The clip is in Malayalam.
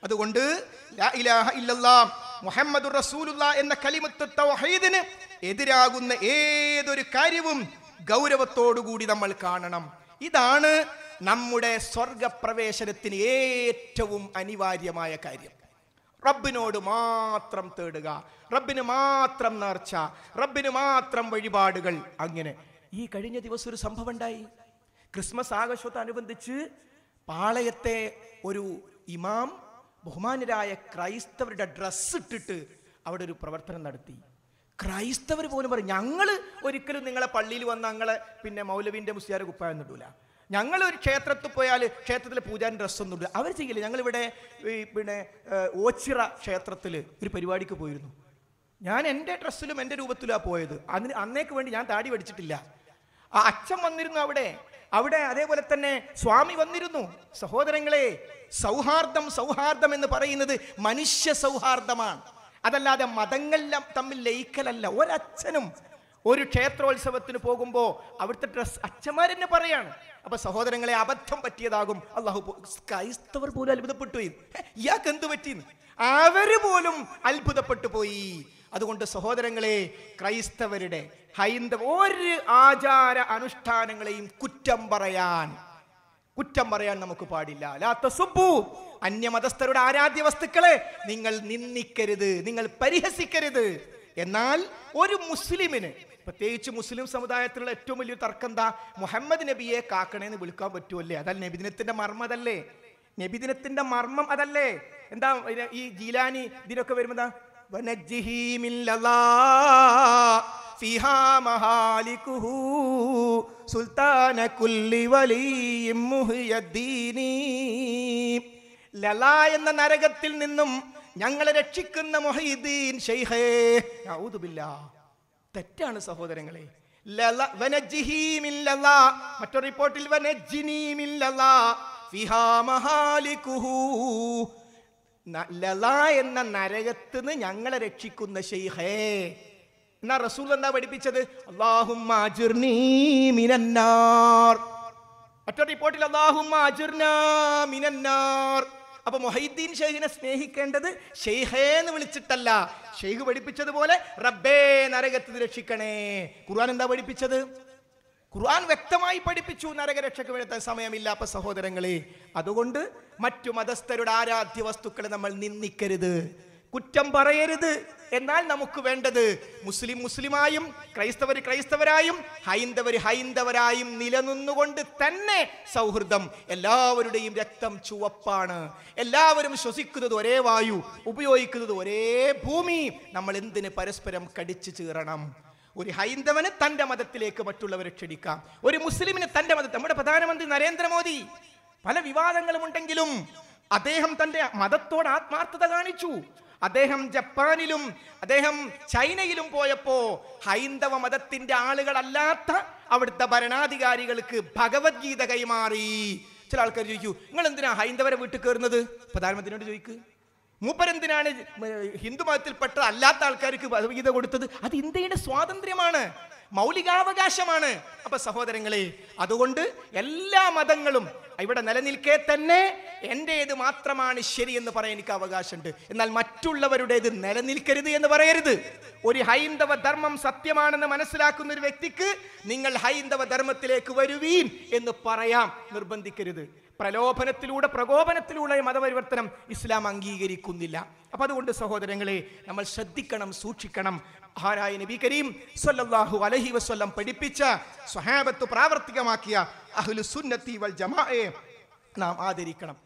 അതുകൊണ്ട് ലാ ഇലാഹ ഇല്ലല്ലാഹ് മുഹമ്മദുർ റസൂലുള്ളാഹ് എന്ന കലിമത്ത് തൗഹീദിന് എതിരാകുന്ന ഏതൊരു കാര്യവും ഗൗരവത്തോടുകൂടി നമ്മൾ കാണണം. ഇതാണ് നമ്മുടെ സ്വർഗപ്രവേശനത്തിന് ഏറ്റവും അനിവാര്യമായ കാര്യം. റബ്ബിനോട് മാത്രം തേടുക, റബ്ബിന് മാത്രം നേർച്ച, റബ്ബിന് മാത്രം വഴിപാടുകൾ. അങ്ങനെ ഈ കഴിഞ്ഞ ദിവസം ഒരു സംഭവം ഉണ്ടായി. ക്രിസ്മസ് ആഘോഷത്തോടനുബന്ധിച്ച് പാളയത്തെ ഒരു ഇമാം ബഹുമാനരായ ക്രൈസ്തവരുടെ ഡ്രസ്സ് ഇട്ടിട്ട് അവിടെ ഒരു പ്രവർത്തനം നടത്തി. ക്രൈസ്തവർ പോലും പറയും, ഞങ്ങൾ ഒരിക്കലും നിങ്ങളെ പള്ളിയിൽ വന്ന് ഞങ്ങളെ മൗലവിൻ്റെ മുസ്ലിയാരെ കുപ്പായം ഇടൂല, ഞങ്ങളൊരു ക്ഷേത്രത്തിൽ പോയാൽ ക്ഷേത്രത്തിലെ പൂജാൻ ഡ്രസ്സൊന്നും ഇല്ല, അവർ ചെയ്യില്ല. ഞങ്ങളിവിടെ ഓച്ചിറ ക്ഷേത്രത്തിൽ ഒരു പരിപാടിക്ക് പോയിരുന്നു. ഞാൻ എൻ്റെ ഡ്രസ്സിലും എൻ്റെ രൂപത്തിലാണ് പോയത്. അന്നേക്ക് വേണ്ടി ഞാൻ താടി പഠിച്ചിട്ടില്ല. ആ അച്ഛൻ വന്നിരുന്നു അവിടെ അതേപോലെ തന്നെ സ്വാമി വന്നിരുന്നു. സഹോദരങ്ങളെ, സൗഹാർദ്ദം എന്ന് പറയുന്നത് മനുഷ്യ സൗഹാർദ്ദമാണ്, അതല്ലാതെ മതങ്ങൾ തമ്മിൽ ലയിക്കലല്ല. ഒരച്ഛനും ഒരു ക്ഷേത്രോത്സവത്തിന് പോകുമ്പോൾ അവിടുത്തെ ഡ്രസ് അച്ഛന്മാരെന്നെ പറയാണ്. അപ്പൊ സഹോദരങ്ങളെ, അബദ്ധം പറ്റിയതാകും. അള്ളാഹു ക്രൈസ്തവർ പോലും അത്ഭുതപ്പെട്ടു പോയി. ഇയാൾക്ക് എന്ത് പറ്റിയെന്ന് അവര് പോലും അത്ഭുതപ്പെട്ടു പോയി. അതുകൊണ്ട് സഹോദരങ്ങളെ, ക്രൈസ്തവരുടെ ഹൈന്ദവ ഒരു ആചാര അനുഷ്ഠാനങ്ങളെയും കുറ്റം പറയാൻ നമുക്ക് പാടില്ല. ലാ തസുബ്ബു, അന്യമതസ്ഥരുടെ ആരാധ്യ വസ്തുക്കളെ നിങ്ങൾ നിന്ദിക്കരുത്, നിങ്ങൾ പരിഹസിക്കരുത്. എന്നാൽ ഒരു മുസ്ലിമിന്, പ്രത്യേകിച്ച് മുസ്ലിം സമുദായത്തിലുള്ള ഏറ്റവും വലിയ തർക്കം എന്താ? മുഹമ്മദ് നബിയെ കാക്കണേന്ന് വിളിക്കാൻ പറ്റുമല്ലേ? അതല്ല നബിദിനത്തിന്റെ മർമ്മം, അതല്ലേ നബിദിനത്തിന്റെ മർമ്മം, അതല്ലേ? എന്താ ഈ ജീലാനി ഇതിനൊക്കെ വരുമ്പോ ലലാ എന്ന നരകത്തിൽ നിന്നും ഞങ്ങളെ രക്ഷിക്കുന്ന മുഹയ്യിദ്ദീൻ ശൈഖേ. ഔദു ബില്ലാഹ്. തെറ്റാണ് സഹോദരങ്ങളെ. മറ്റൊരു റിപ്പോർട്ടിൽ ലലാ എന്ന നരകത്തിന് ഞങ്ങളെ രക്ഷിക്കുന്ന ശൈഖേ. എന്നാ റസൂൽ എന്താ പഠിപ്പിച്ചത്? അല്ലാഹുമ്മ അജിർനീ മിനന്നാർ. മറ്റൊരു റിപ്പോർട്ടിൽ അല്ലാഹുമ്മ അജിർനാ മിനന്നാർ. അപ്പൊ മുഹയ്യിദ്ദീൻ ഷെയ്ഖിനെ സ്നേഹിക്കേണ്ടത് ഷെയ്ഖേന്ന് വിളിച്ചിട്ടല്ല, ഷെയ്ഖ് പഠിപ്പിച്ചതുപോലെ റബ്ബേ നരകത്തിൽ രക്ഷിക്കണേ. ഖുർആൻ എന്താ പഠിപ്പിച്ചത്? ഖുർആൻ വ്യക്തമായി പഠിപ്പിച്ചു നരകരക്ഷയ്ക്ക് വേണ്ട സമയമില്ല. അപ്പൊ സഹോദരങ്ങളെ, അതുകൊണ്ട് മറ്റു മതസ്ഥരുടെ ആരാധ്യ വസ്തുക്കളെ നമ്മൾ നിന്ദിക്കരുത്, കുറ്റം പറയരുത്. എന്നാൽ നമുക്ക് വേണ്ടത് മുസ്ലിമായും ക്രൈസ്തവരായും ഹൈന്ദവരായും നിലനിന്നുകൊണ്ട് തന്നെ സൗഹൃദം. എല്ലാവരുടെയും രക്തം ചുവപ്പാണ്, എല്ലാവരും ശ്വസിക്കുന്നത് ഒരേ വായു, ഉപയോഗിക്കുന്നത് ഒരേ ഭൂമി. നമ്മൾ എന്തിന് പരസ്പരം കടിച്ചു ചീറണം? ഒരു ഹൈന്ദവന് തന്റെ മതത്തിലേക്ക് മറ്റുള്ളവരെ ക്ഷണിക്കാം, ഒരു മുസ്ലിമിന് തന്റെ മതത്തിൽ. നമ്മുടെ പ്രധാനമന്ത്രി നരേന്ദ്രമോദി പല വിവാദങ്ങളും ഉണ്ടെങ്കിലും അദ്ദേഹം തന്റെ മതത്തോട് ആത്മാർത്ഥത കാണിച്ചു. അദ്ദേഹം ജപ്പാനിലും ചൈനയിലും പോയപ്പോ ഹൈന്ദവ മതത്തിന്റെ ആളുകളല്ലാത്ത അവിടുത്തെ ഭരണാധികാരികൾക്ക് ഭഗവത്ഗീത കൈമാറി. ചില ആൾക്കാർ ചോദിക്കൂ, നിങ്ങൾ എന്തിനാ ഹൈന്ദവരെ വീട്ടിൽ കയറുന്നത്? പ്രധാനമന്ത്രിയോട് ചോദിക്കൂ. മൂപ്പരെന്തിനാണ് ഹിന്ദു മതത്തിൽപ്പെട്ട അല്ലാത്ത ആൾക്കാർക്ക് ഭഗവത്ഗീത കൊടുത്തത്? അത് ഇന്ത്യയുടെ സ്വാതന്ത്ര്യമാണ്, മൗലികാവകാശമാണ്. അപ്പൊ സഹോദരങ്ങളെ, അതുകൊണ്ട് എല്ലാ മതങ്ങളും ഇവിടെ നിലനിൽക്കെ തന്നെ എൻ്റേത് മാത്രമാണ് ശരി എന്ന് പറയാൻ എനിക്ക് അവകാശമുണ്ട്. എന്നാൽ മറ്റുള്ളവരുടേത് നിലനിൽക്കരുത് എന്ന് പറയരുത്. ഒരു ഹൈന്ദവ ധർമ്മം സത്യമാണെന്ന് മനസ്സിലാക്കുന്ന ഒരു വ്യക്തിക്ക് നിങ്ങൾ ഹൈന്ദവ ധർമ്മത്തിലേക്ക് വരുവീൻ എന്ന് പറയാം, നിർബന്ധിക്കരുത്. പ്രകോപനത്തിലൂടെ മതപരിവർത്തനം ഇസ്ലാം അംഗീകരിക്കുന്നില്ല. അപ്പൊ അതുകൊണ്ട് സഹോദരങ്ങളെ, നമ്മൾ ശ്രദ്ധിക്കണം, സൂക്ഷിക്കണം. മഹാനായ നബി കരീം സ്വല്ലല്ലാഹു അലൈഹി വസല്ലം പഠിപ്പിച്ച, സ്വഹാബത്ത് പ്രാവർത്തികമാക്കിയ അഹ്ലുസുന്നത്തി വൽ ജമാഅയെ നാം ആദരിക്കണം.